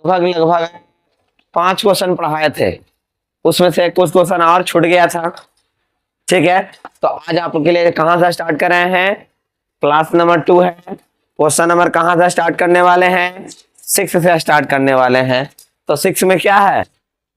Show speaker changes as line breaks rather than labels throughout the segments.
लगभग लगभग 5 क्वेश्चन पढ़ाए थे, उसमें से कुछ क्वेश्चन और छूट गया था। ठीक है, तो आज आपके लिए कहां से स्टार्ट कर रहे हैं, क्लास नंबर 2 है। क्वेश्चन नंबर कहां से स्टार्ट करने वाले हैं, 6 से स्टार्ट करने वाले हैं। तो 6 में क्या है,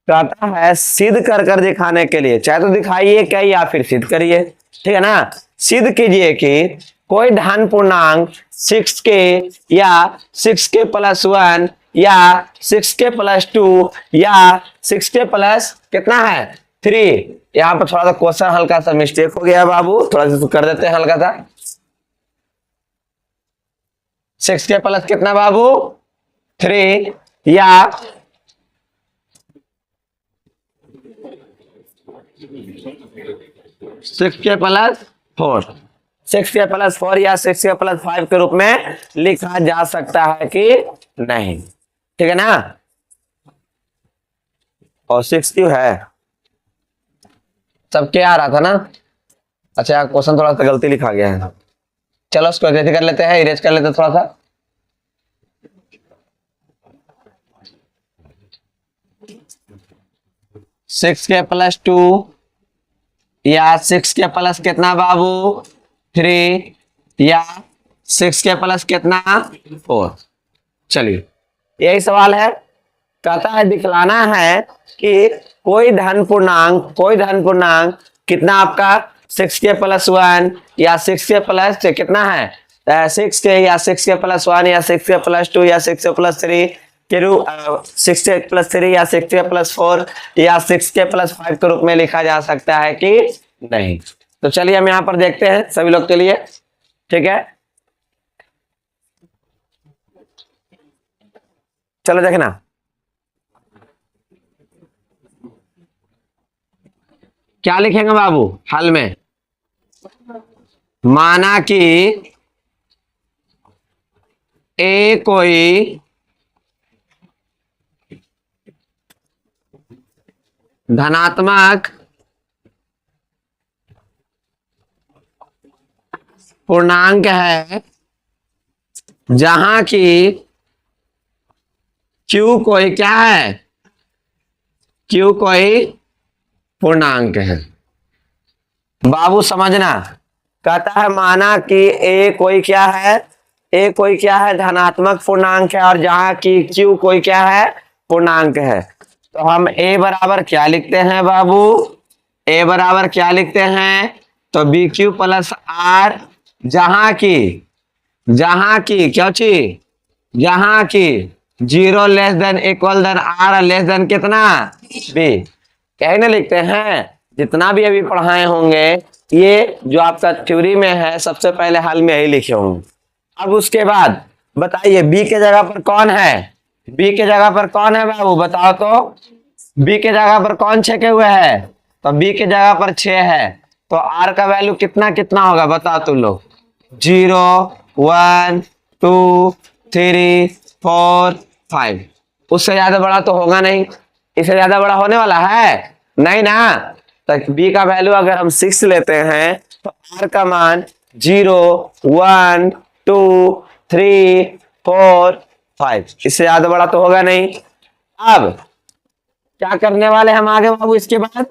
कहता है सिद्ध कर कर दिखाने के लिए, चाहे तो दिखाइए क्या या फिर सिद्ध करिए। ठीक है ना, सिद्ध कीजिए कि कोई धन पूर्णांक 6 के या 6 के प्लस 1 या 6 के प्लस 2 या 6 के प्लस कितना है 3। यहाँ पर थोड़ा सा क्वेश्चन हल्का सा मिस्टेक हो गया बाबू, थोड़ा सा कर देते हैं हल्का सा। 6 के प्लस कितना बाबू 3 या 6 के प्लस 4, 6 के प्लस 4 या 6 के प्लस 5 के रूप में लिखा जा सकता है कि नहीं। ठीक है ना, और 6 क्यों है, सब क्या आ रहा था ना। अच्छा क्वेश्चन थोड़ा सा गलती लिखा गया है, चलो उसको इरेज कर लेते हैं, इरेज कर लेते हैं थोड़ा सा। सिक्स के प्लस 2 या 6 के प्लस कितना बाबू 3 या 6 के प्लस कितना 4। चलिए यही सवाल है, कहता है दिखलाना है कि कोई धन पूर्णांक कितना आपका 6 के प्लस 1 या 6 के प्लस कितना है 6 के या 6 के प्लस 1 या 6 के प्लस 2 या 6 के प्लस 3 के रूप 6 के प्लस 3 या 6 के प्लस 4 या 6 के प्लस 5 के रूप में लिखा जा सकता है कि नहीं। तो चलिए हम यहाँ पर देखते हैं सभी लोग के लिए। ठीक है, चलो देखना, क्या लिखेंगे बाबू हल में, माना कि ए कोई धनात्मक पूर्णांक है जहां की Q कोई क्या है, Q कोई पूर्णांक है। बाबू समझना, कहता है माना कि A कोई क्या है, A कोई क्या है धनात्मक पूर्णांक है और जहां की Q कोई क्या है पूर्णांक है। तो हम A बराबर क्या लिखते हैं बाबू, A बराबर क्या लिखते हैं, तो BQ प्लस R जहां की क्या चीज, जहां की 0 less than equal than R less than कितना B। कहने लिखते हैं जितना भी अभी पढ़ाए होंगे ये जो आपका थ्योरी में है सबसे पहले हल में यही लिखे होंगे। अब उसके बाद बताइए B के जगह पर कौन है, B के जगह पर कौन है बाबू बताओ तो, B के जगह पर कौन 6 के हुए है, तो B के जगह पर 6 है, तो R का वैल्यू कितना कितना होगा बताओ तुम लोग, 0 1 2 3 4 5। उससे ज्यादा बड़ा तो होगा नहीं, इससे ज्यादा बड़ा होने वाला है नहीं ना। तो B का वैल्यू अगर हम 6 लेते हैं तो R का मान 0 1 2 3 4 5, इससे ज्यादा बड़ा तो होगा नहीं। अब क्या करने वाले हम आगे बाबू, इसके बाद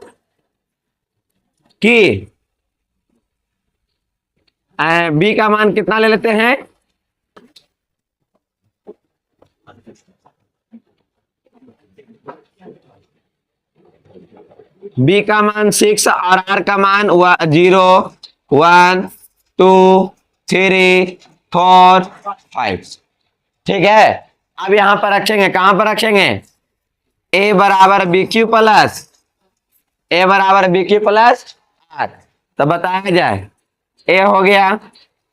कि B का मान कितना ले लेते हैं, B का मान 6 और R का मान 0 1 2 3 4 5। ठीक है, अब यहां पर रखेंगे, कहां पर रखेंगे, A बराबर BQ प्लस R। तो बताया जाए A हो गया,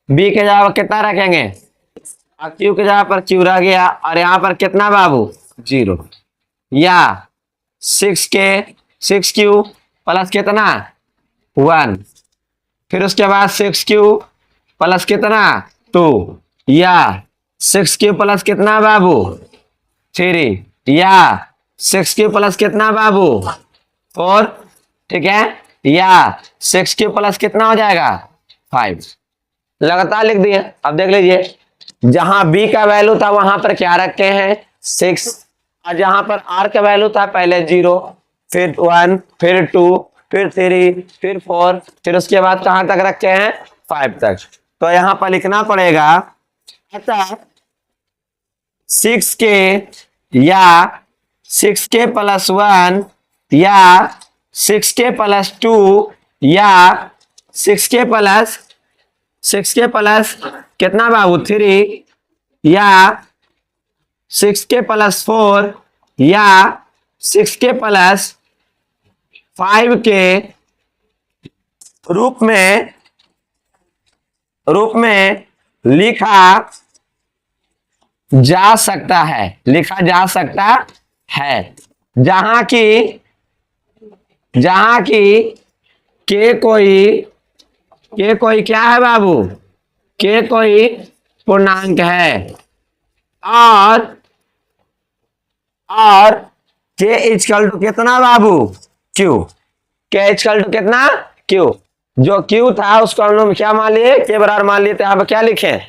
B के जगह पर कितना रखेंगे, Q के जगह पर Q रह गया और यहाँ पर कितना बाबू 0 या 6Q प्लस कितना 1, फिर उसके बाद 6Q प्लस कितना 2 या 6Q प्लस कितना बाबू 3 या 6Q प्लस कितना बाबू 4। ठीक है, या 6Q प्लस कितना हो जाएगा 5। लगातार लिख दिए। अब देख लीजिए जहां B का वैल्यू था वहां पर क्या रखे हैं 6 और जहां पर आर का वैल्यू था पहले 0, फिर 1, फिर 2, फिर 3, फिर 4, फिर उसके बाद कहां तक रखे हैं 5 तक। तो यहां पर लिखना पड़ेगा अतः 6k या 6k प्लस 1 या 6k प्लस 2 या 6k प्लस कितना बाबू 3 या 6k प्लस 4 या 6k प्लस 5 के रूप में लिखा जा सकता है, जहां की के कोई क्या है बाबू, के कोई पूर्णांक है और के इक्वल टू कितना बाबू क्यू, के इक्वल टू कितना क्यू। जो क्यू था उसको हम लोग क्या मान लिए, के बराबर मान लिए। तो यहाँ पर क्या लिखे,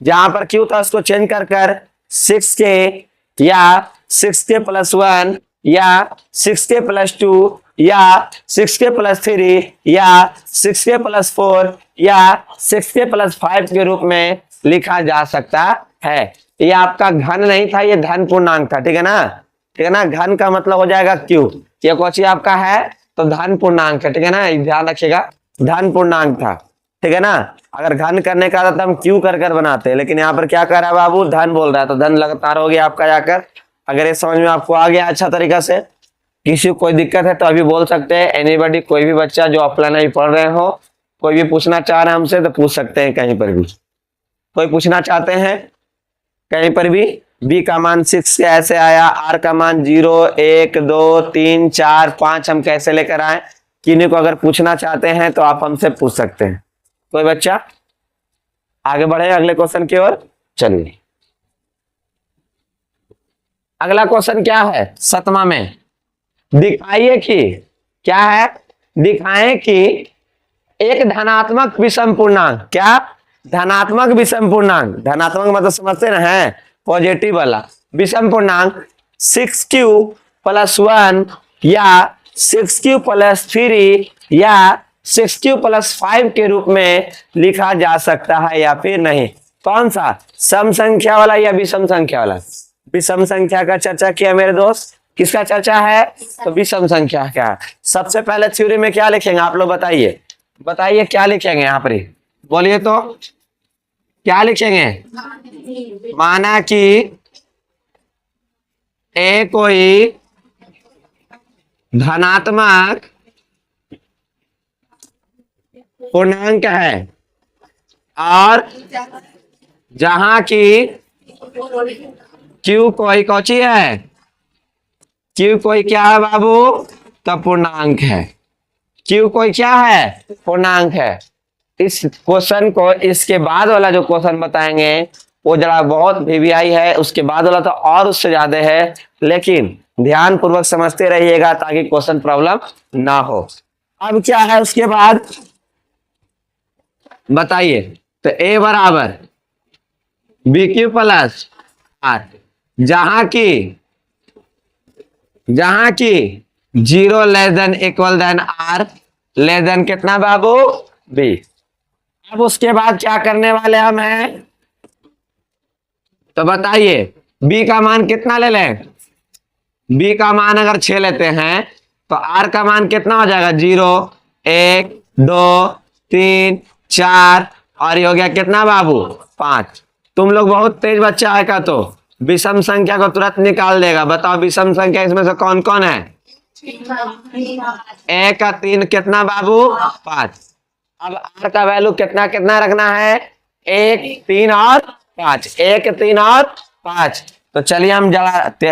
जहां पर क्यू था उसको चेंज कर 6k या 6k प्लस 1 या 6k प्लस 2 या 6k प्लस 3 या 6k प्लस 4 या 6k प्लस 5 के रूप में लिखा जा सकता है। ये आपका घन नहीं था, ये धन पूर्णांक था, ठीक है ना। घन का मतलब हो जाएगा क्यू, ये क्वेश्चन आपका है तो धन पूर्णांक है, ठीक है ना, ध्यान रखिएगा, धन पूर्णांक था, ठीक है ना। अगर घन करने का था तो हम क्यू कर बनाते हैं, लेकिन यहाँ पर क्या कर रहा है बाबू, धन बोल रहा है, तो धन लगातार हो गया आपका जाकर। अगर ये समझ में आपको आ गया अच्छा तरीका से, किसी को कोई दिक्कत है तो अभी बोल सकते हैं। एनीबॉडी, कोई भी बच्चा जो ऑफलाइन अभी पढ़ रहे हो, कोई भी पूछना चाह रहे हैं हमसे तो पूछ सकते हैं, कहीं पर भी कोई पूछना चाहते हैं कहीं पर भी। बी का मान 6 कैसे आया, आर का मान 0, 1, 2, 3, 4, 5 हम कैसे लेकर आए, किन्हीं को अगर पूछना चाहते हैं तो आप हमसे पूछ सकते हैं। कोई बच्चा, आगे बढ़े अगले क्वेश्चन की ओर। चलिए अगला क्वेश्चन क्या है 7वां में, दिखाइए कि क्या है, दिखाएं कि एक धनात्मक विषम पूर्णांक, क्या धनात्मक विषम पूर्णांक, धनात्मक मतलब समझते ना है पॉजिटिव वाला, विषम पूर्णांक 6q प्लस 1 या 6q प्लस 3 या 6q प्लस 5 के रूप में लिखा जा सकता है या फिर नहीं। कौन सा, सम संख्या वाला या विषम संख्या वाला। विषम संख्या का चर्चा किया मेरे दोस्त, किसका चर्चा है, तो विषम संख्या का। सबसे पहले थ्योरी में क्या लिखेंगे आप लोग, बताइए क्या लिखेंगे यहाँ पर, बोलिए तो क्या लिखेंगे। माना कि ए कोई धनात्मक पूर्णांक है और जहां की क्यू कोई कौची है, क्यू कोई क्या है बाबू, तो पूर्णांक है। क्यू कोई क्या है, पूर्णांक है। इस क्वेश्चन को, इसके बाद वाला जो क्वेश्चन बताएंगे वो जरा बहुत वीवीआई है, उसके बाद वाला तो और उससे ज्यादा है, लेकिन ध्यान पूर्वक समझते रहिएगा ताकि क्वेश्चन प्रॉब्लम ना हो। अब क्या है उसके बाद बताइए, तो ए बराबर बी क्यू प्लस आर, जहां की 0 less than equal than R less than कितना बाबू बी। अब उसके बाद क्या करने वाले हम हैं, तो बताइए बी का मान कितना ले लें। बी का मान अगर 6 लेते हैं तो आर का मान कितना हो जाएगा, 0, 1, 2, 3, 4 और ये हो गया कितना बाबू 5। तुम लोग बहुत तेज बच्चा आएगा तो विषम संख्या को तुरंत निकाल देगा। बताओ विषम संख्या इसमें से कौन कौन है, 1 का 3 कितना बाबू 5। अब आर का वैल्यू कितना कितना रखना है, 1, 3 और 5, 1, 3 और 5। तो चलिए हम जरा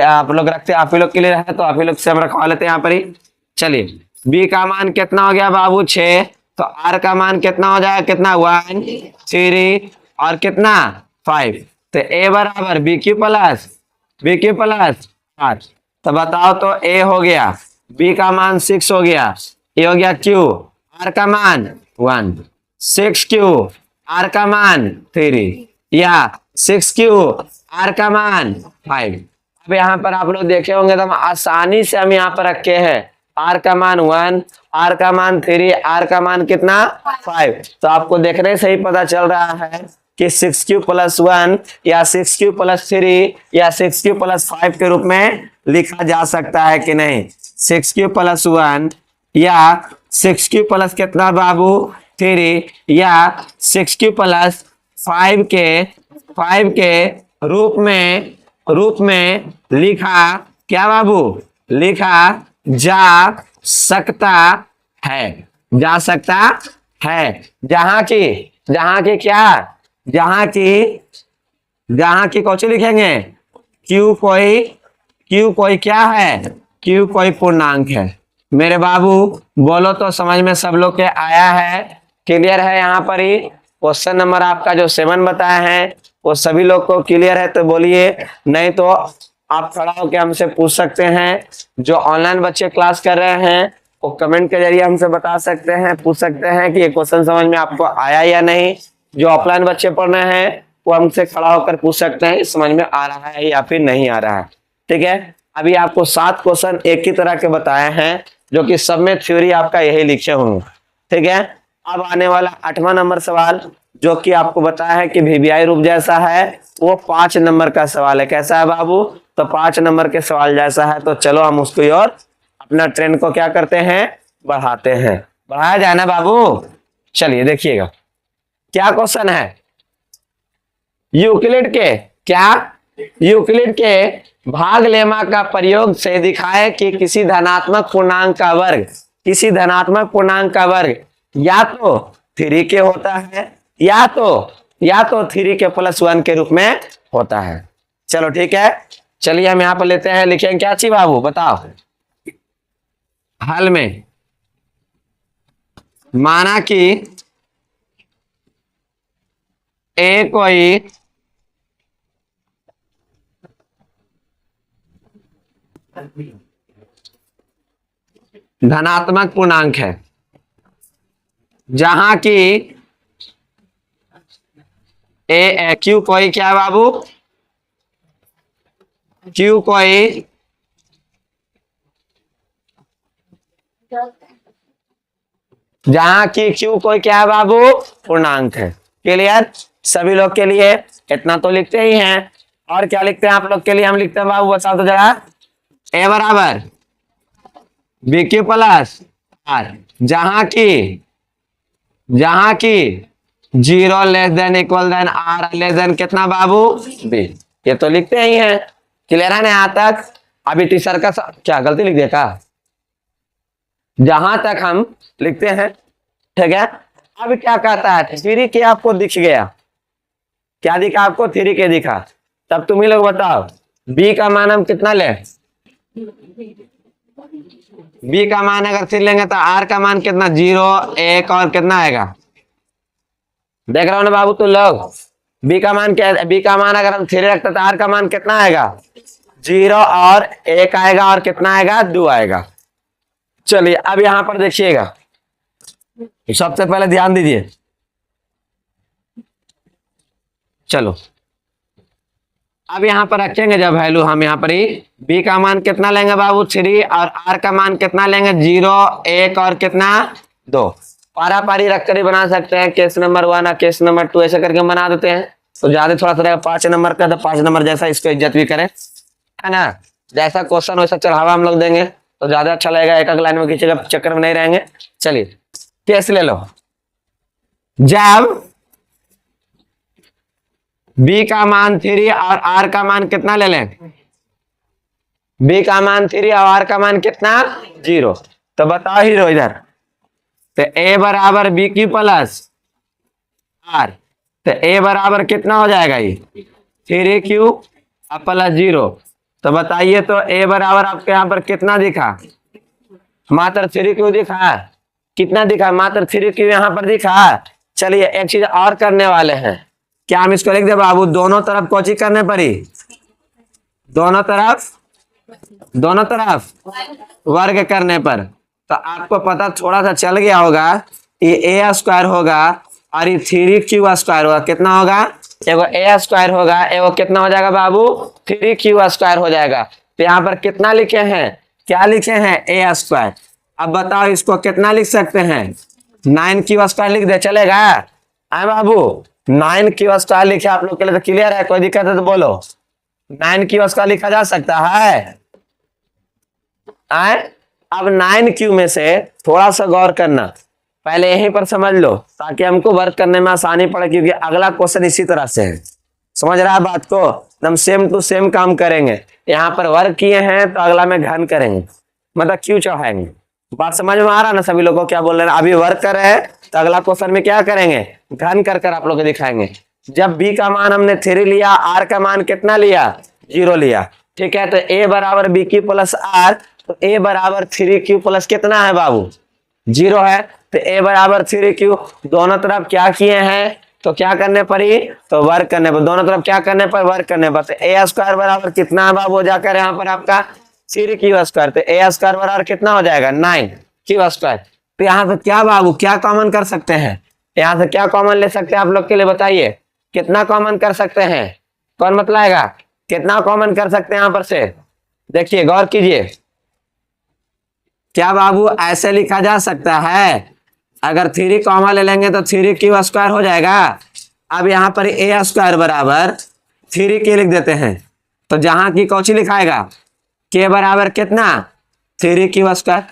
आप लोग रखते हैं, आप ही लोग के लिए है तो आप ही लोग से हम रखवा लेते हैं यहाँ पर ही। चलिए बी का मान कितना हो गया बाबू 6, तो आर का मान कितना हो जाएगा, कितना 1, 3 और कितना 5। तो ए बराबर बी क्यू प्लस आर। तो बताओ तो ए हो गया, बी का मान 6 हो गया, ए हो गया क्यू, आर का मान 1, 6q आर का मान 3 या 6q आर का मान 5। अब यहाँ पर आप लोग देखे होंगे तो हम आसानी से हम यहाँ पर रखे हैं r का मान 1, r का मान 3, r का मान कितना 5। तो आपको देखने से ही पता चल रहा है कि 6q + 1 या 6q + 3 या 6q + 5 के रूप में लिखा जा सकता है कि नहीं। 6q + 1 या 6q + कितना बाबू 3 या 6q + 5 के रूप में लिखा क्या बाबू लिखा जा सकता है, जा सकता है। जहां की क्या जहां की कौन लिखेंगे क्यू कोई क्या है, क्यू कोई पूर्णांक है। मेरे बाबू बोलो तो समझ में सब लोग के आया है, क्लियर है। यहाँ पर ही क्वेश्चन नंबर आपका जो 7 बताया है वो सभी लोग को क्लियर है तो बोलिए, नहीं तो आप खड़ा होकर हमसे पूछ सकते हैं। जो ऑनलाइन बच्चे क्लास कर रहे हैं वो कमेंट के जरिए हमसे बता सकते हैं, पूछ सकते हैं कि ये क्वेश्चन समझ में आपको आया या नहीं। जो ऑफलाइन बच्चे पढ़ रहे हैं वो हमसे खड़ा होकर पूछ सकते हैं समझ में आ रहा है या फिर नहीं आ रहा है। ठीक है, अभी आपको 7 क्वेश्चन एक ही तरह के बताए हैं जो कि सब में थ्योरी आपका यही लिखे होंगे। ठीक है, अब आने वाला 8वां नंबर सवाल जो कि आपको बताया है कि वीवीआई रूप जैसा है, वो 5 नंबर का सवाल है। कैसा है बाबू, तो 5 नंबर के सवाल जैसा है। तो चलो हम उसको और अपना ट्रेंड को क्या करते हैं बढ़ाते हैं, बढ़ाया जाए ना बाबू। चलिए देखिएगा क्या क्वेश्चन है। यूक्लिड के भाग लेमा का प्रयोग से दिखाए कि किसी धनात्मक पूर्णांक का वर्ग या तो 3 के होता है या तो 3 के +1 के रूप में होता है। चलो ठीक है, चलिए हम यहाँ पर लेते हैं, लिखेंगे क्या चाहिए बाबू बताओ। हल में माना कि ए कोई धनात्मक पूर्णांक है जहां की क्यू कोई क्या है बाबू, क्यू कोई जहां की क्यू कोई क्या है बाबू पूर्णांक है। क्लियर सभी लोग के लिए, इतना तो लिखते ही हैं। और क्या लिखते हैं आप लोग के लिए, हम लिखते हैं बाबू बताओ तो जरा। ए बराबर बी क्यू प्लस आर जहां की 0 less than equal than R less than कितना बाबू बी, ये तो लिखते ही हैं। क्लियर है ना यहाँ तक। अभी टीचर का क्या गलती लिख दिया का, जहां तक हम लिखते हैं। ठीक है, अब क्या कहता है 3 के आपको दिख गया, क्या दिखा आपको 3 के दिखा। तब तुम ही लोग बताओ बी का मान हम कितना ले, बी का मान अगर 3 लेंगे तो आर का मान कितना 0 1 और कितना आएगा, देख रहे हो ना बाबू तुम लोग। बी का मान क्या है, बी का मान अगर हम 3 रखते तो आर का मान कितना आएगा 0 और 1 आएगा और कितना आएगा 2 आएगा। चलिए अब यहां पर देखिएगा, सबसे पहले ध्यान दीजिए। चलो अब यहाँ पर रखेंगे जब वैल्यू हम यहाँ पर ही बी का मान कितना लेंगे बाबू 3 और आर का मान कितना लेंगे 0 1 और कितना 2। पारा पारी रखकर ही बना सकते हैं, केस नंबर 1 और केस नंबर 2 ऐसे करके बना देते हैं तो ज्यादा थोड़ा सा रहेगा। 5 नंबर का तो 5 नंबर जैसा इसको इज्जत भी करें, है ना। जैसा क्वेश्चन वैसा चढ़ावा हम लोग देंगे तो ज्यादा अच्छा लगेगा, एक लाइन में खींचेगा चक्कर में नहीं रहेंगे। चलिए केस ले लो, जब बी का मान 3 और आर का मान कितना ले लें, बी का मान 3 और आर का मान कितना 0। तो बताओ हीरो इधर, तो ए बराबर बी क्यू प्लस आर, तो ए बराबर कितना हो जाएगा ये 3q प्लस 0। तो बताइए तो ए बराबर आपके यहाँ पर कितना दिखा, मात्र 3q दिखा, कितना दिखा मात्र 3q यहाँ पर दिखा। चलिए एक चीज और करने वाले हैं, क्या हम इसको लिख दे बाबू दोनों तरफ कोची करने पड़ी, दोनों तरफ वर्ग करने पर। तो आपको पता थोड़ा सा चल गया होगा, ये a² होगा और ये 3q² होगा, कितना होगा एगो ए स्क्वायर होगा, एगो कितना हो जाएगा बाबू 3q स्क्वायर हो जाएगा। तो यहाँ पर कितना लिखे हैं, क्या लिखे हैं ए स्क्वायर। अब बताओ इसको कितना लिख सकते हैं, 9q स्क्वायर लिख दे चलेगा। आए बाबू 9q स्क्वायर लिखे आप लोग के लिए तो क्लियर है, कोई दिक्कत है तो बोलो। 9q स्क्वायर लिखा जा सकता है। आए अब 9q में से थोड़ा सा गौर करना, पहले यहीं पर समझ लो ताकि हमको वर्क करने में आसानी पड़े, क्योंकि अगला क्वेश्चन इसी तरह से है। समझ रहा है बात को, एकदम सेम टू सेम काम करेंगे। यहाँ पर वर्क किए हैं तो अगला में घन करेंगे, मतलब क्यों चढ़ाएंगे। बात समझ में आ रहा ना सभी लोगों को क्या बोल रहे हैं। अभी वर्क कर रहे हैं तो अगला क्वेश्चन में क्या करेंगे, घन कर आप लोग को दिखाएंगे। जब बी का मान हमने 3 लिया, आर का मान कितना लिया 0 लिया, ठीक है। तो ए बराबर बी क्यू प्लस आर, तो ए बराबर 3q प्लस कितना है बाबू 0 है। तो ए बराबर 3q, दोनों तरफ क्या किए हैं तो क्या करने पर ही, तो वर्क करने पर, दोनों तरफ क्या करने पर वर्क करने पर। तो ए स्क्वायर बराबर कितना है बाबू, जाकर यहाँ पर आपका 3q स्क्वायर, तो ए स्क्वायर बराबर कितना हो जाएगा 9q स्क्वायर। तो यहाँ से क्या बाबू क्या कॉमन कर सकते हैं, यहाँ से क्या कॉमन ले सकते हैं आप लोग के लिए बताइए, कितना कॉमन कर सकते हैं, कौन बतलाएगा कितना कॉमन कर सकते हैं। यहाँ पर से देखिए गौर कीजिए, क्या बाबू ऐसे लिखा जा सकता है, अगर 3 कॉमन ले लेंगे तो 3q स्क्वायर हो जाएगा। अब यहाँ पर ए स्क्वायर बराबर 3k लिख देते हैं, तो जहां की कौची लिखाएगा के बराबर कितना 3q स्क्वायर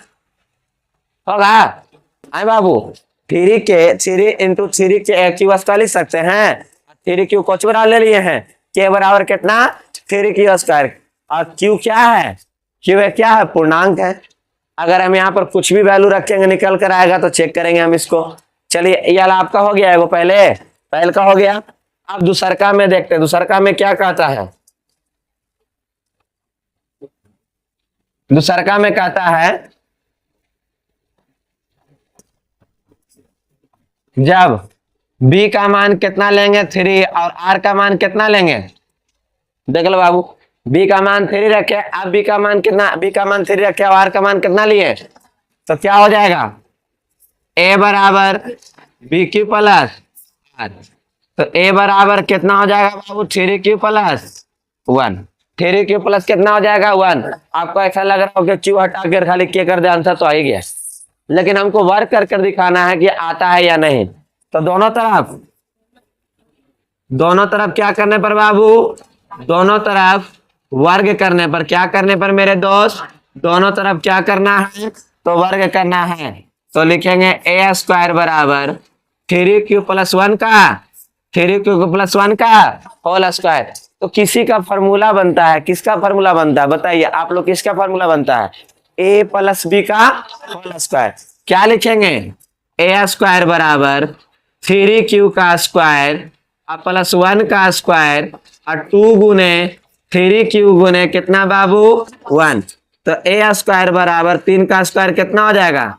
होगा। आए बाबू 3 इंटू 3q स्क्वायर लिख सकते हैं। 3q कौची बराबर ले लिए हैं, के बराबर कितना 3q स्क्वायर, और q क्या है, q है क्या है पूर्णांक है। अगर हम यहाँ पर कुछ भी वैल्यू रखेंगे निकल कर आएगा तो चेक करेंगे हम इसको। चलिए ये आपका हो गया है, वो पहले का हो गया। अब दूसरका में देखते हैं, दूसरका में क्या कहता है। दूसरका में कहता है जब b का मान कितना लेंगे 3 और r का मान कितना लेंगे, देख लो बाबू b का मान 3 रखे, अब b का मान कितना, b का मान 3 रखे और r का मान कितना लिए, तो क्या हो जाएगा a बराबर बी क्यू प्लस r। तो a बराबर कितना हो जाएगा बाबू 3q प्लस 1, 3q प्लस कितना हो जाएगा 1। आपको ऐसा लग रहा हो कि क्यू हटा कर खाली के कर दे, आंसर तो आ ही गया, लेकिन हमको वर्क कर दिखाना है कि आता है या नहीं। तो दोनों तरफ क्या करने पर बाबू, दोनों तरफ वर्ग करने पर, क्या करने पर मेरे दोस्त, दोनों तरफ क्या करना है तो वर्ग करना है। तो लिखेंगे ए स्क्वायर बराबर 3q प्लस 1 का, 3q प्लस 1 का होल स्क्वायर। तो किसी का फॉर्मूला बनता है, किसका फॉर्मूला बनता है बताइए आप लोग, किसका फॉर्मूला बनता है a प्लस बी का होल स्क्वायर। क्या लिखेंगे ए स्क्वायर बराबर 3q का स्क्वायर प्लस 1 का स्क्वायर और 2 गुने 3q गुने कितना बाबू 1। तो ए स्क्वायर बराबर 3 का स्क्वायर कितना हो जाएगा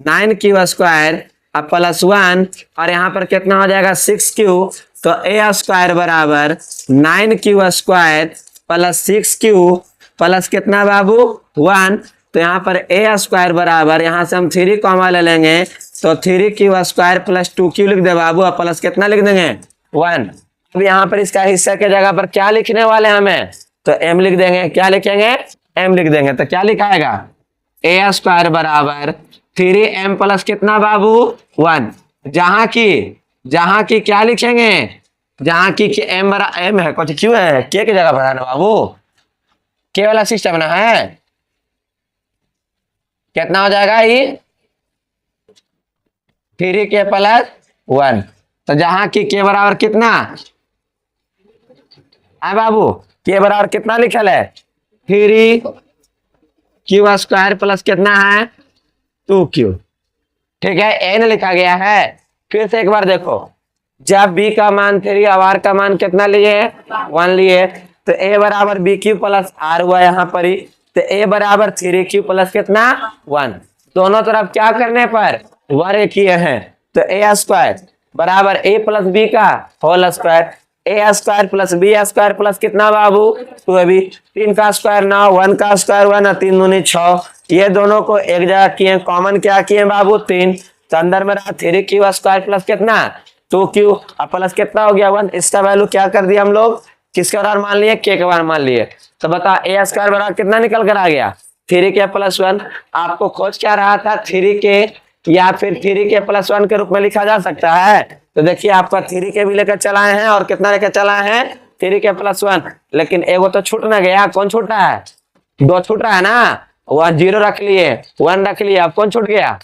9q स्क्वायर प्लस 1 और यहाँ पर कितना हो जाएगा 6q। तो ए स्क्वायर बराबर 9q square plus 6q plus कितना बाबू 1। तो यहाँ पर ए स्क्वायर बराबर, यहाँ से हम 3 कॉमा ले लेंगे तो 3q स्क्वायर प्लस 2q लिख दे बाबू, और प्लस कितना लिख देंगे 1। अब यहाँ पर इसका हिस्सा के जगह पर क्या लिखने वाले हमें, तो m लिख देंगे, क्या लिखेंगे m लिख देंगे। तो क्या लिखाएगा ए स्क्वायर बराबर 3m प्लस कितना बाबू 1। जहां की क्या लिखेंगे, जहां की m बराबर m है, कुछ क्यों है k की जगह पर है ना बाबू, k वाला सिस्टम ना है, कितना हो जाएगा ये 3k प्लस 1। तो जहां की k बराबर कितना है बाबू, k बराबर कितना लिखल है 3q स्क्वायर प्लस कितना है 2q, ठीक है n लिखा गया है। फिर से एक बार देखो, जब b का मान 3 और r का मान कितना लिए 1 लिए, तो a बराबर बी क्यू प्लस r हुआ यहाँ पर ही। तो a बराबर 3q प्लस कितना 1, दोनों तरफ क्या करने पर वर्ग किए हैं। तो a स्क्वायर बराबर a प्लस बी का whole square, A square plus B square plus कितना बाबू 2ab, 3 का स्क्वायर 9, 1 का स्क्वायर 1, 3 दूनी 6। ये दोनों को एक जगह किए, कॉमन क्या किए बाबू 3। तो अंदर में रहा 3q स्क्वायर प्लस कितना 2q और प्लस कितना हो गया 1। इसका वैल्यू क्या कर दिया हम लोग, किसके बराबर मान लिए, k के बराबर मान लिए। तो बता a स्क्वायर बराबर कितना निकल कर आ गया 3k प्लस 1। आपको खोज क्या रहा था 3k या फिर 3k प्लस 1 के रूप में लिखा जा सकता है। तो देखिए आपका 3k भी लेकर चलाए हैं और कितना लेकर चलाए हैं 3k प्लस 1, लेकिन एगो तो छूट ना गया। कौन छूट रहा है, 2 छूट रहा है ना, वह 0 रख लिए 1 रख लिए, अब कौन छूट गया,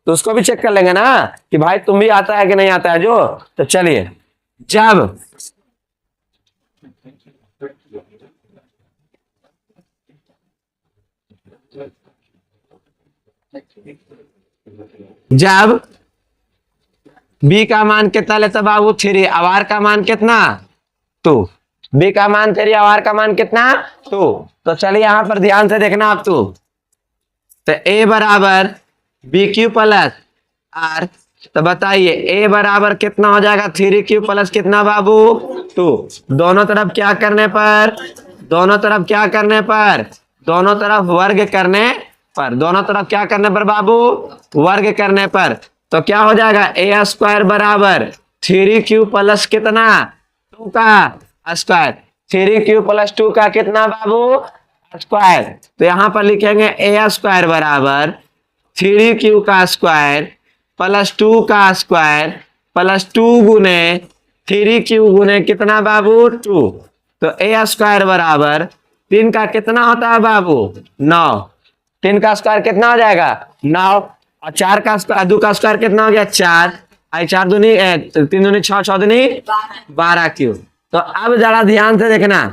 तो उसको भी चेक कर लेंगे ना कि भाई तुम भी आता है कि नहीं आता है जो। तो चलिए जब b का मान कितना लेता बाबू 3, आर का मान कितना 2, b का मान 3 आर का मान कितना 2। तो चलिए यहां पर ध्यान से देखना आप तो a बराबर बी क्यू प्लस आर। तो बताइए a बराबर कितना हो जाएगा 3q प्लस कितना बाबू 2। दोनों तरफ क्या करने पर, दोनों तरफ क्या करने पर, दोनों तरफ वर्ग करने पर, दोनों तरफ क्या करने पर बाबू, वर्ग करने पर। तो क्या हो जाएगा a स्क्वायर बराबर 3q प्लस कितना 2 का स्क्वायर, 3q प्लस 2 का कितना बाबू स्क्वायर। तो यहां पर लिखेंगे a स्क्वायर बराबर 3q का स्क्वायर प्लस 2 का स्क्वायर प्लस 2 गुने 3q गुने कितना बाबू 2। तो a स्क्वायर बराबर 3 का कितना होता है बाबू 9, 3 का स्क्वायर कितना हो जाएगा 9 और 4 का स्क्वायर 2 का स्क्वायर कितना हो गया 4, आई 4 दूनी 3 दूनी 6, 6 दूनी 12q। तो अब जरा ध्यान से देखना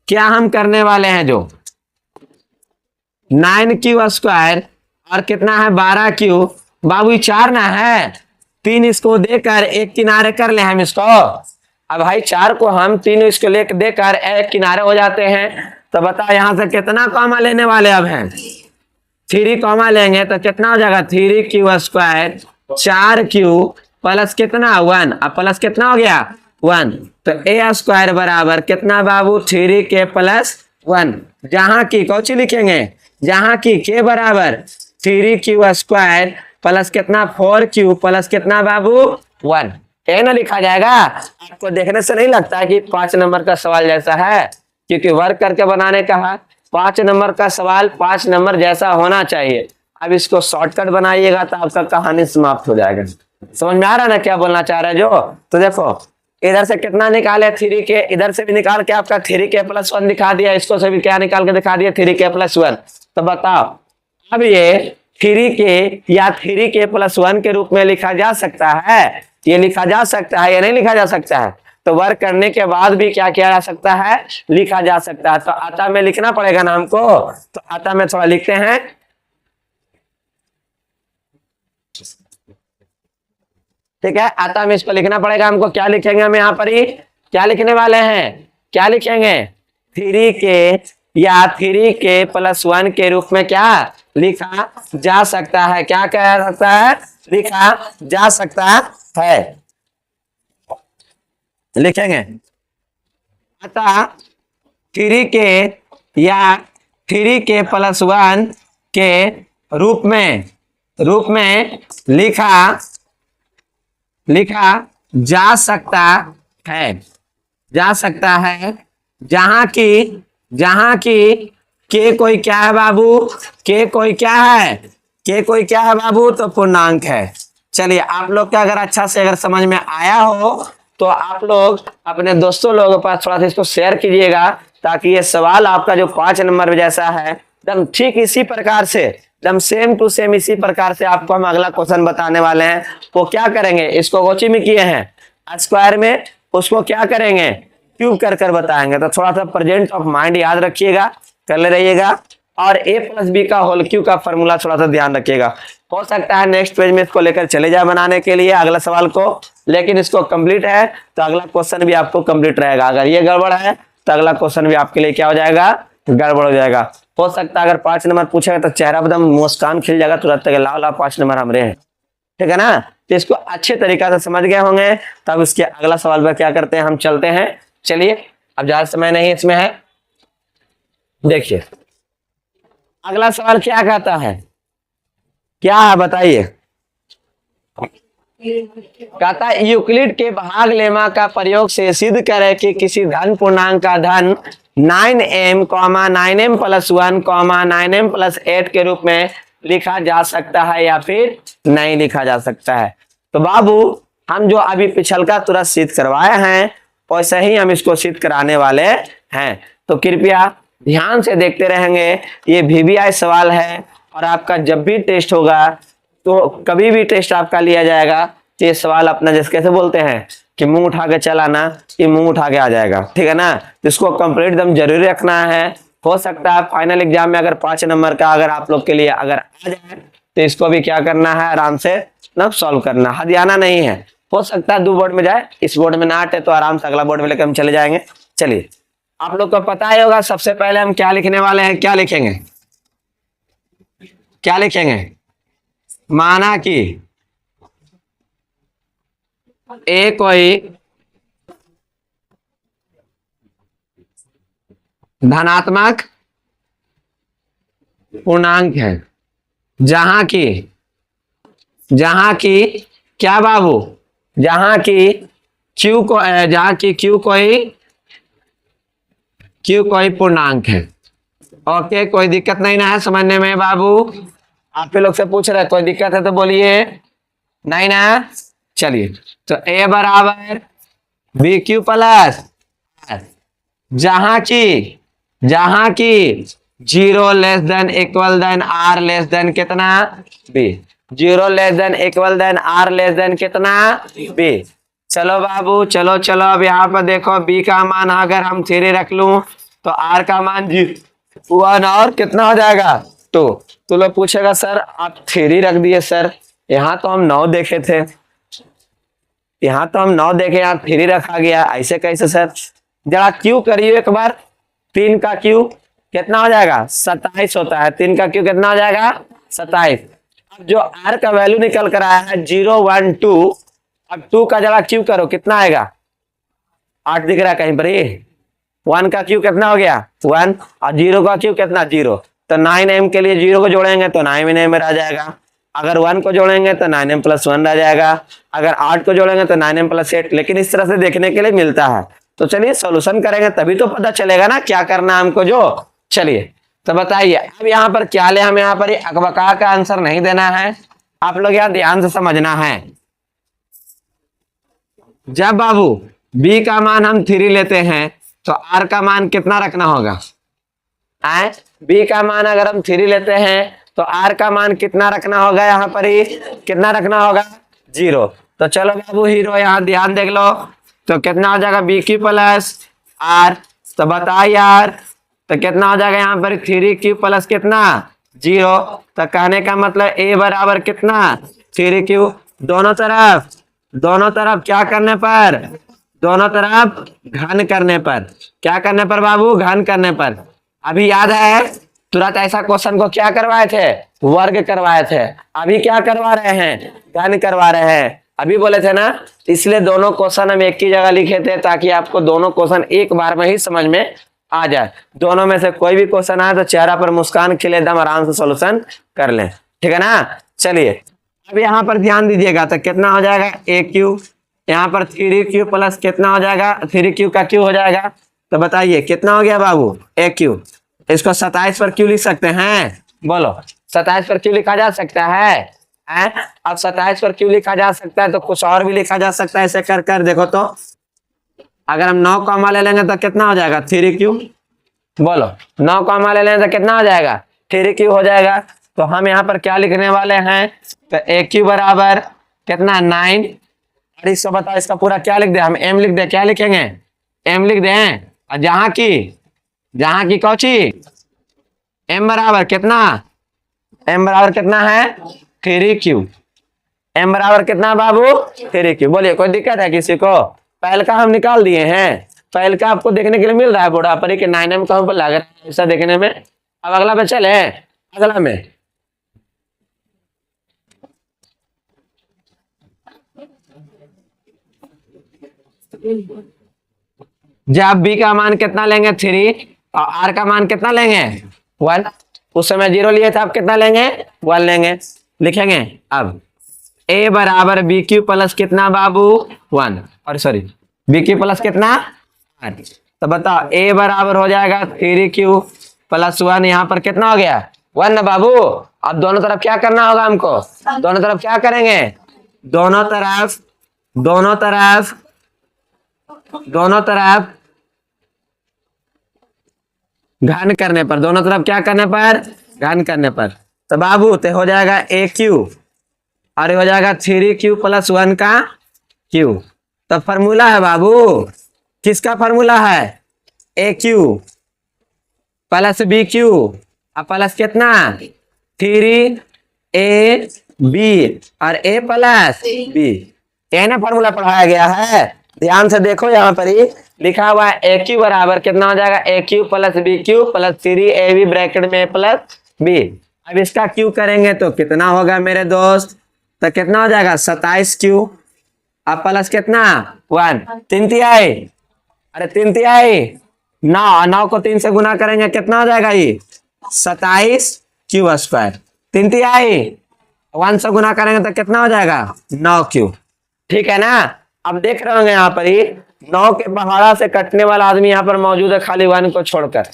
क्या हम करने वाले हैं, जो 9q स्क्वायर और कितना है 12q बाबू 4 ना है, 3 इसको देकर एक किनारे कर ले हम इसको। अब भाई 4 को हम 3 इसको लेकर देकर एक किनारे हो जाते हैं। तो बता यहां से कितना कॉमा लेने वाले अब हैं 3 कॉमा लेंगे तो कितना हो जाएगा 3q स्क्वायर 4q प्लस कितना 1, अब प्लस कितना हो गया 1। तो a स्क्वायर बराबर कितना बाबू 3k प्लस 1, जहां की कौची लिखेंगे, जहां की k बराबर 3q स्क्वायर प्लस कितना 4q प्लस कितना बाबू 1, ये ना लिखा जाएगा। आपको देखने से नहीं लगता है कि 5 नंबर का सवाल जैसा है, क्योंकि वर्क करके बनाने का है। 5 नंबर का सवाल 5 नंबर जैसा होना चाहिए। अब इसको शॉर्टकट बनाइएगा तो आपका कहानी समाप्त हो जाएगा। समझ में आ रहा है ना क्या बोलना चाह रहे हैं जो। तो देखो इधर से कितना निकाले 3k, इधर से भी निकाल के आपका 3k प्लस 1 दिखा दिया, इसको से भी क्या निकाल के दिखा दिया 3k प्लस 1। तो बताओ अब ये 3k या 3k प्लस 1 के रूप में लिखा जा सकता है, ये लिखा जा सकता है या नहीं लिखा जा सकता है। तो वर्क करने के बाद भी क्या किया जा सकता है, लिखा जा सकता है। तो आता में लिखना पड़ेगा ना हमको, तो आता में थोड़ा लिखते हैं। ठीक है, आता में इसको लिखना पड़ेगा हमको। क्या लिखेंगे हम यहाँ पर ही, क्या लिखने वाले हैं, क्या लिखेंगे 3k या 3k प्लस 1 के रूप में क्या लिखा जा सकता है, क्या कहा जा सकता है, लिखा जा सकता है, लिखेंगे। अतः 3k या 3k प्लस 1 के रूप में लिखा जा सकता है, जहां की k कोई क्या है बाबू, k कोई क्या है बाबू, तो पूर्णांक है। चलिए आप लोग का अगर अच्छा से अगर समझ में आया हो तो आप लोग अपने दोस्तों लोगों के पास थोड़ा सा इसको शेयर कीजिएगा, ताकि ये सवाल आपका जो 5 नंबर में जैसा है एकदम ठीक इसी प्रकार से, एकदम सेम टू सेम इसी प्रकार से आपको हम अगला क्वेश्चन बताने वाले हैं। वो क्या करेंगे, इसको गोची में किए हैं स्क्वायर में, उसको क्या करेंगे क्यूब कर बताएंगे। तो थोड़ा सा प्रेजेंट ऑफ माइंड याद रखिएगा, कर ले रहिएगा। और a प्लस बी का होल क्यू का फॉर्मूला थोड़ा सा ध्यान रखिएगा। हो सकता है नेक्स्ट पेज में इसको लेकर चले जाए बनाने के लिए अगला सवाल को, लेकिन इसको कंप्लीट है तो अगला क्वेश्चन भी आपको कंप्लीट रहेगा। अगर ये गड़बड़ है तो अगला क्वेश्चन भी आपके लिए क्या हो जाएगा, गड़बड़ हो जाएगा। हो सकता है अगर 5 नंबर पूछेगा तो चेहरा एकदम मुस्कान खिल जाएगा तुरंत, लाओ 5 नंबर हमरे हैं, ठीक है ना। तो इसको अच्छे तरीका से समझ गए होंगे। तब इसके अगला सवाल पर क्या करते हैं, हम चलते हैं। चलिए अब ज्यादा समय नहीं इसमें है। देखिए अगला सवाल क्या कहता है, क्या है बताइए। कहता है यूक्लिड के भाग लेमा का प्रयोग से सिद्ध करे कि किसी धन पूर्णांक का धन 9m, 9m plus 1, 9m plus 8 के रूप में लिखा जा सकता है या फिर नहीं लिखा जा सकता है। तो बाबू हम जो अभी पिछल का तुरंत सिद्ध करवाए हैं वैसे ही हम इसको सिद्ध कराने वाले हैं, तो कृपया ध्यान से देखते रहेंगे। ये VBI सवाल है और आपका जब भी टेस्ट होगा तो कभी भी टेस्ट आपका लिया जाएगा तो ये सवाल अपना जैसे कैसे बोलते हैं कि मुंह उठा के चलाना, ये मुंह उठा के आ जाएगा, ठीक है ना। तो इसको कंप्लीट एकदम जरूरी रखना है। हो सकता है फाइनल एग्जाम में अगर 5 नंबर का अगर आप लोग के लिए अगर आ जाए तो इसको भी क्या करना है, आराम से ना सॉल्व करना, हदियाना नहीं है। हो सकता है 2 बोर्ड में जाए, इस बोर्ड में ना आटे तो आराम से अगला बोर्ड में लेकर हम चले जाएंगे। चलिए आप लोग को पता ही होगा सबसे पहले हम क्या लिखने वाले हैं, क्या लिखेंगे, क्या लिखेंगे, माना कि ए कोई धनात्मक पूर्णांक है जहां की क्या बाबू, जहां की क्यू कोई पूर्णांक है। ओके, कोई दिक्कत नहीं ना है समझने में बाबू? आप लोग से पूछ रहे कोई दिक्कत है तो बोलिए, नहीं ना। चलिए तो ए बराबर बी क्यू प्लस जहां की 0 less than equal than R less than कितना B, 0 less than equal than R less than कितना बी। चलो बाबू चलो अब यहाँ पर देखो बी का मान अगर हम 3 रख लूं तो आर का मान 1 और कितना हो जाएगा 2। तो लोग पूछेगा सर आप 3 रख दिए सर, यहाँ तो हम 9 देखे थे, यहाँ तो हम 9 देखे, यहाँ 3 रखा गया, ऐसे कैसे सर? जरा क्यू करिए एक बार, 3 का क्यू कितना हो जाएगा 27 होता है, 3 का क्यू कितना हो जाएगा 27। अब जो आर का वैल्यू निकल कर आया है 0 1 2, अब 2 का जरा क्यू करो कितना आएगा 8 दिख रहा है कहीं पर, ये 1 का क्यू कितना हो गया 1 और 0 का क्यू कितना 0। तो 9m के लिए 0 को जोड़ेंगे तो 9m रह जाएगा, अगर 1 को जोड़ेंगे तो 9m प्लस 1 रह जाएगा, अगर 8 को जोड़ेंगे तो 9m प्लस 8। लेकिन इस तरह से देखने के लिए मिलता है। तो चलिए सॉल्यूशन करेंगे तभी तो पता चलेगा ना क्या करना है हमको जो। चलिए तो बताइए अब यहाँ पर क्या ले, हम यहाँ पर अकबका का आंसर नहीं देना है, आप लोग यहाँ ध्यान से समझना है। जब बाबू बी का मान हम 3 लेते हैं तो आर का मान कितना रखना होगा, बी का मान अगर हम 3 लेते हैं तो आर का मान कितना रखना होगा, यहाँ पर ही कितना रखना होगा 0। तो चलो बाबू हीरो यहाँ ध्यान देख लो, तो कितना हो जाएगा बी क्यू प्लस आर, तो बताइए यार तो कितना हो जाएगा यहाँ पर 3q प्लस कितना 0। तो कहने का मतलब a बराबर कितना 3q, दोनों तरफ क्या करने पर, दोनों तरफ घन करने पर, क्या करने पर बाबू घन करने पर। अभी याद है तुरंत ऐसा क्वेश्चन को क्या करवाए थे, वर्ग करवाए थे, अभी क्या करवा रहे हैं घन करवा रहे हैं, अभी बोले थे ना। इसलिए दोनों क्वेश्चन हम एक ही जगह लिखे थे ताकि आपको दोनों क्वेश्चन एक बार में ही समझ में आ जाए। दोनों में से कोई भी क्वेश्चन आए तो चेहरा पर मुस्कान खिले, एकदम आराम से सॉल्यूशन कर लें, ठीक है ना। चलिए अब यहाँ पर ध्यान दीजिएगा, तो कितना हो जाएगा ए क्यू, यहाँ पर 3q प्लस कितना हो जाएगा 3q का क्यू हो जाएगा। तो बताइए कितना हो गया बाबू ए क्यू। इसको 27 पर क्यों लिख सकते हैं, बोलो 27 पर क्यों लिखा जा सकता है, अब 27 पर क्यों लिखा जा सकता है, तो कुछ और भी लिखा जा सकता है। ऐसे कर कर देखो तो अगर हम 9 कॉमा ले लेंगे तो कितना हो जाएगा 3q, बोलो 9 कॉमा ले लेंगे तो कितना हो जाएगा 3q हो जाएगा। तो हम यहाँ पर क्या लिखने वाले हैं, तो AQ बराबर कितना 9, और इसको बताओ इसका पूरा क्या लिख दे, हम m लिख दे, क्या लिखेंगे m लिख दें, और जहां की कौची m बराबर कितना, m बराबर कितना है 3q, m बराबर कितना बाबू 3q। बोलिए कोई दिक्कत है किसी को, पहले का हम निकाल दिए हैं, पहले का आपको देखने के लिए मिल रहा है बोर्ड पर कि 9m का ऊपर लग रहा है ऐसा देखने में। अब अगला पे चले, अगला में जब b का मान कितना लेंगे 3 और r का मान कितना लेंगे 1, उस समय 0 लिए थे, आप कितना लेंगे 1 लेंगे, लिखेंगे। अब ए बराबर बी क्यू प्लस कितना बाबू 1, और सॉरी बी क्यू प्लस कितना 8। तो बताओ ए बराबर हो जाएगा 3q प्लस 1, यहाँ पर कितना हो गया 1 ना बाबू। अब दोनों तरफ क्या करना होगा हमको, दोनों तरफ क्या करेंगे, दोनों तरफ दोनों तरफ दोनों तरफ घन करने पर, दोनों तरफ क्या करने पर, घन करने पर। तो बाबू तो हो जाएगा ए क्यू और ये हो जाएगा 3q प्लस 1 का क्यू। तो फॉर्मूला है बाबू, किसका फॉर्मूला है, ए क्यू प्लस बी क्यू और प्लस कितना 3a b और a प्लस b, ये ना फॉर्मूला पढ़ाया गया है। ध्यान से देखो यहाँ पर ही लिखा हुआ है ए क्यू बराबर कितना हो जाएगा, A cube plus B cube plus 3ab bracket में प्लस b। अब इसका क्यू करेंगे तो कितना होगा मेरे दोस्त, तो कितना हो जाएगा 27q अब प्लस कितना 1, 3 तिहाई, अरे 3 तिहाई 9, 9 को 3 से गुना करेंगे कितना हो जाएगा ये 27q स्क्वायर, 3 तिहाई 1 से गुना करेंगे तो कितना हो जाएगा 9q। ठीक है ना। अब देख रहे होंगे यहाँ पर ही 9 के पहाड़ा से कटने वाला आदमी यहाँ पर मौजूद है खाली 1 को छोड़कर।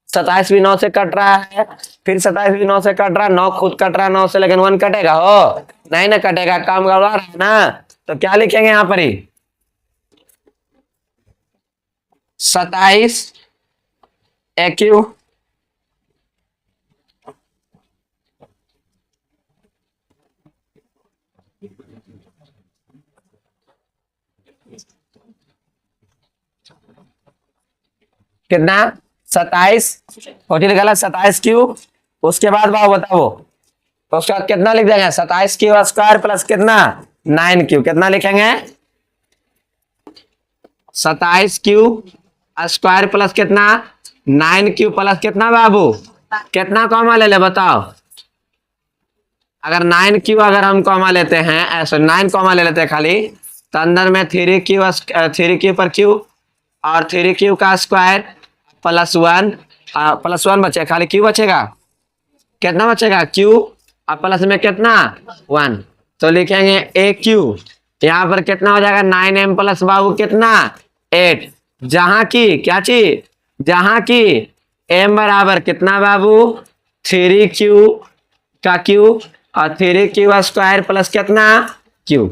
27 भी 9 से कट रहा है, फिर 27 भी 9 से कट रहा है, 9 खुद कट रहा है 9 से, लेकिन 1 कटेगा हो नहीं ना कटेगा, काम गड़बड़ा रहा है ना। तो क्या लिखेंगे यहाँ पर ही 27 AQ कितना 27 होटल गलत 27q, उसके बाद बाबू बताओ तो उसके बाद कितना लिख देंगे 27q स्क्वायर प्लस कितना 9q, कितना लिखेंगे 27q स्क्वायर प्लस कितना 9q प्लस कितना बाबू, कितना कॉमा ले ले बताओ, अगर 9q अगर हम कॉमा लेते हैं ऐसे 9 कॉमा ले लेते हैं खाली, तो अंदर में 3q पर q और 3q का स्क्वायर प्लस 1 बचे, खाली q बचेगा, कितना बचेगा q और प्लस में कितना 1, तो लिखेंगे ए क्यू, यहाँ पर कितना हो जाएगा 9m प्लस बाबू कितना 8, जहां की क्या चीज, जहां की m बराबर कितना बाबू 3q का q और 3q स्क्वायर प्लस कितना q।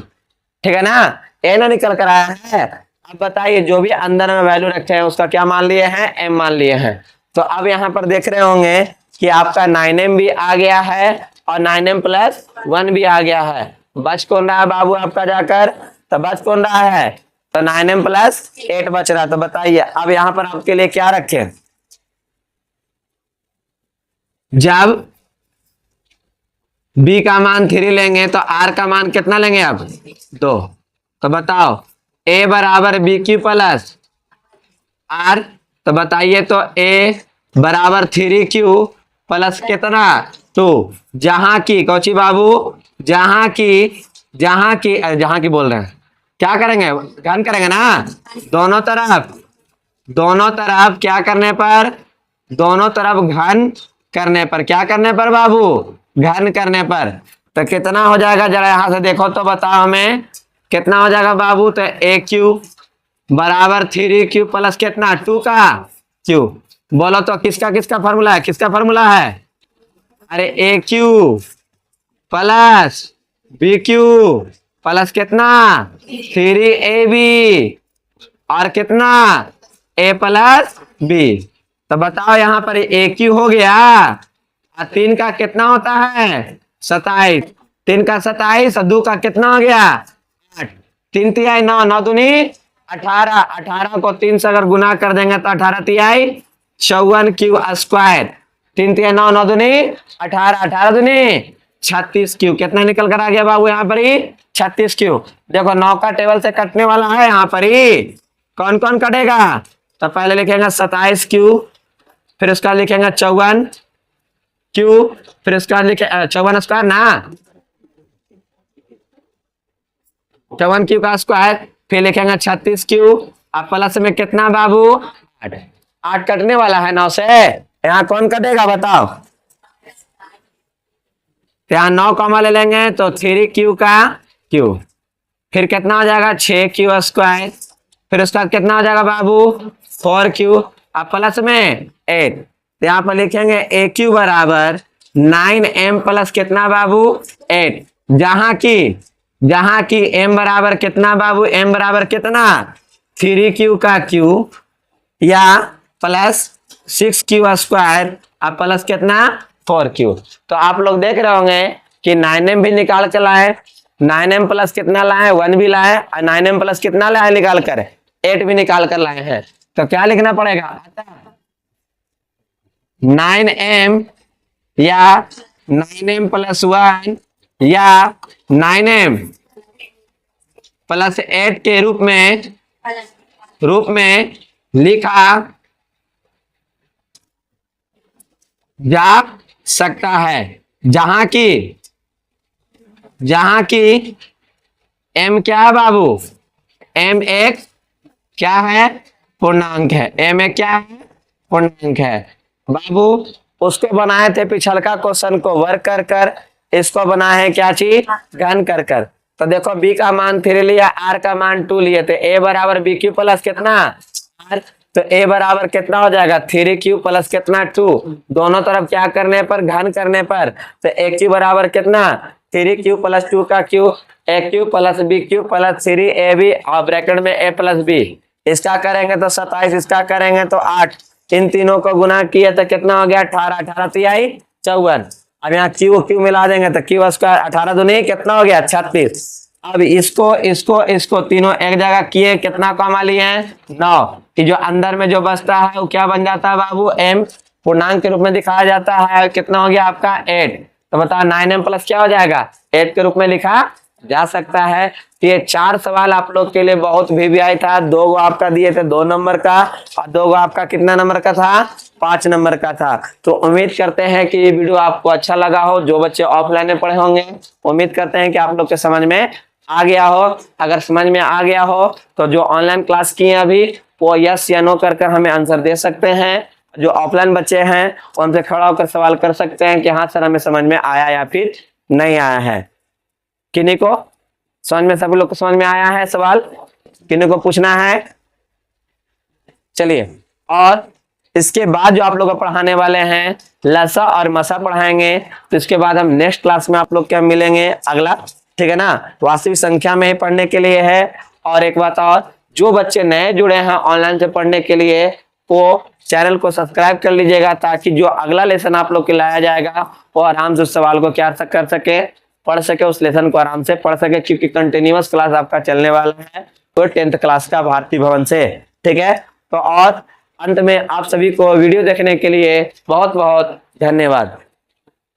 ठीक है ना, ए ना निकल कर आया है। अब बताइए जो भी अंदर में वैल्यू रखे हैं उसका क्या मान लिए हैं, m मान लिए हैं। तो अब यहाँ पर देख रहे होंगे कि आपका 9m भी आ गया है और 9m प्लस 1 भी आ गया है। बच कौन रहा है बाबू आपका जाकर, तो बच कौन रहा है, तो 9m प्लस 8 बच रहा है। तो बताइए अब यहाँ पर आपके लिए क्या रखें, जब b का मान 3 लेंगे तो r का मान कितना लेंगे अब 2। तो बताओ a बराबर बी क्यू प्लस r, तो बताइए तो a बराबर 3q प्लस कितना 2, जहां की कौची बाबू, जहां की बोल रहे हैं, क्या करेंगे घन करेंगे ना, दोनों तरफ क्या करने पर, दोनों तरफ घन करने पर, क्या करने पर बाबू घन करने पर। तो कितना हो जाएगा जरा यहां से देखो तो बताओ हमें कितना हो जाएगा बाबू, तो ए क्यू बराबर 3q प्लस कितना 2 का q, बोलो तो किसका फॉर्मूला है, किसका फॉर्मूला है, अरे A cube plus B cube plus कितना 3ab और कितना a प्लस b। तो बताओ यहाँ पर ए क्यू हो गया और 3 का कितना होता है 27, 3 का 27 और 2 का कितना हो गया 8, 3 तिहाई 9, 9 दूनी 18, 18 को 3 से अगर गुना कर देंगे तो 18 तिहाई 54q स्क्वायर, 3 तिहाई 9, 9 दूनी 18, 18 दूनी 36q, कितना निकल कर आ गया बाबू यहाँ पर ही 36q। देखो 9 का टेबल से कटने वाला है, यहाँ पर ही कौन कौन कटेगा, तो पहले लिखेंगे 27q, फिर उसका लिखेंगे 54q, फिर उसका लिखे 54 स्क्वायर ना 54q का स्क्वायर, फिर लिखेंगे 36q और प्लस में कितना बाबू 8 कटने वाला है 9 से, यहाँ कौन कटेगा बताओ, यहाँ 9 कॉमा ले लेंगे तो 3q का क्यू, फिर कितना हो जाएगा 6Q स्क्वायर, फिर उसके बाद कितना हो जाएगा बाबू 4Q, अब प्लस में 8, तो यहाँ पर लिखेंगे AQ बराबर 9M प्लस कितना बाबू 8, जहां की M बराबर कितना बाबू, M बराबर कितना 3Q का Q या प्लस 6Q स्क्वायर अब प्लस कितना 4Q। तो आप लोग देख रहे होंगे कि 9M भी निकाल कर लाए, 9M प्लस कितना लाए 1 भी लाए, और 9M प्लस कितना लाए निकाल कर 8 भी निकाल कर लाए हैं। तो क्या लिखना पड़ेगा 9M या 9M प्लस 1 या 9M प्लस 8 के रूप में लिखा जा सकता है, जहां की M क्या है बाबू, M एक क्या है पूर्णांक है, M एक क्या है पूर्णांक है बाबू। उसको बनाए थे पिछल का क्वेश्चन को वर्क कर, इसको बनाए हैं क्या चीज घन कर। तो देखो B का मान 3 लिया, R का मान 2 लिए थे, A बराबर BQ प्लस कितना R, तो A बराबर कितना हो जाएगा 3Q प्लस कितना 2, दोनों तरफ क्या करने पर घन करने पर, तो AQ बराबर कितना 3Q प्लस 2 का Q, AQ plus BQ plus 3AB और ब्रैकेट में A प्लस B, इसका करेंगे तो 27, इसका करेंगे तो 8, इन तीनों को गुना किया तो कितना हो गया 18, 18 तिहाई 54। अब यहाँ Q मिला देंगे तो Q स्क्वायर 18 दूनी कितना हो गया 36। अब इसको तीनों एक जगह किए, कितना कमा लिए हैं 9, कि जो अंदर में जो बचता है वो क्या बन जाता है बाबू M पूर्णांक के रूप में दिखाया जाता है, कितना हो गया आपका 8। तो बताओ 9M प्लस क्या हो जाएगा 8 के रूप में लिखा जा सकता है। तो ये 4 सवाल आप लोग के लिए बहुत VVI था, 2 गो आपका दिए थे 2 नंबर का, और 2 गो आपका कितना नंबर का था 5 नंबर का था। तो उम्मीद करते हैं कि ये वीडियो आपको अच्छा लगा हो, जो बच्चे ऑफलाइन में पढ़े होंगे उम्मीद करते हैं कि आप लोग के समझ में आ गया हो। अगर समझ में आ गया हो तो जो ऑनलाइन क्लास किए अभी वो यस या नो कर हमें आंसर दे सकते हैं, जो ऑफलाइन बच्चे हैं वो हमसे खड़ा होकर सवाल कर सकते हैं कि हाँ सर हमें समझ में आया या फिर नहीं आया है। किन्हीं को समझ में, सभी लोग को समझ में आया है सवाल, किन्हीं को पूछना है? चलिए, और इसके बाद जो आप लोग को पढ़ाने वाले हैं लसा और मसा पढ़ाएंगे, तो इसके बाद हम नेक्स्ट क्लास में आप लोग क्या मिलेंगे अगला, ठीक है ना। वास्तविक संख्या में ही पढ़ने के लिए है। और एक बात और, जो बच्चे नए जुड़े हैं ऑनलाइन से पढ़ने के लिए वो चैनल को सब्सक्राइब कर लीजिएगा, ताकि जो अगला लेसन आप लोग के लाया जाएगा वो आराम से उस सवाल को क्या कर सके, पढ़ सके, उस लेसन को आराम से पढ़ सके, क्योंकि कंटिन्यूअस क्लास आपका चलने वाला है तो 10th क्लास का भारती भवन से, ठीक है। तो और अंत में आप सभी को वीडियो देखने के लिए बहुत बहुत धन्यवाद।